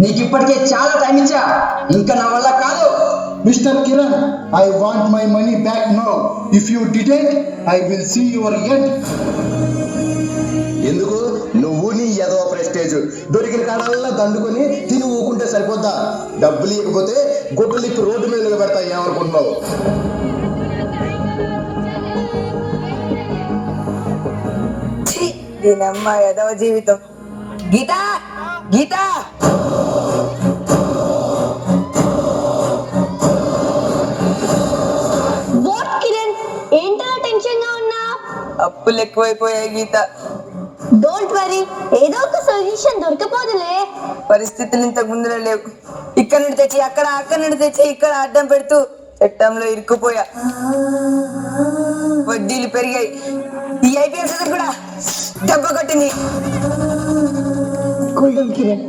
నీకు ఇప్పటికే చాలా టైం ఇచ్చా, ఇంకా నా వల్ల కాదు. Mr. Kiran, I want my money back now. If you didn't, I will see your end. ఎందుకు నువ్వు నీ ఏదో ప్రెస్టేజ్ దొరికిన కాడల్లా దండుకొని తిని ఊకుంటే సరిపోద్దా? డబ్బులు ఇవ్వకపోతే గుడ్డలు ఇప్పి రోడ్డు మీద నిలబెడతా ఏమనుకుంటున్నావు? దీనమ్మ ఏదో జీవితం. గీత గీత వాట్ కిరణ్, ఏంటో టెన్షన్ గా ఉన్నా? అప్పులు ఎక్కువైపోయాయి గీత. డోంట్ వరీ, ఏదో ఒక సొల్యూషన్ దొరకపోదులే. పరిస్థితులు ఇంతకు ముందులో లేవు. ఇక్కడ నుండి తెచ్చి అక్కడ, అక్కడ నుండి తెచ్చి ఇక్కడ అడ్డం పెడుతూ చట్టంలో ఇరుక్కుపోయా. వడ్డీలు పెరిగాయి. ఈ ఐపీఎస్ కూడా దెబ్బ కొట్టింది. Cool down Kiran.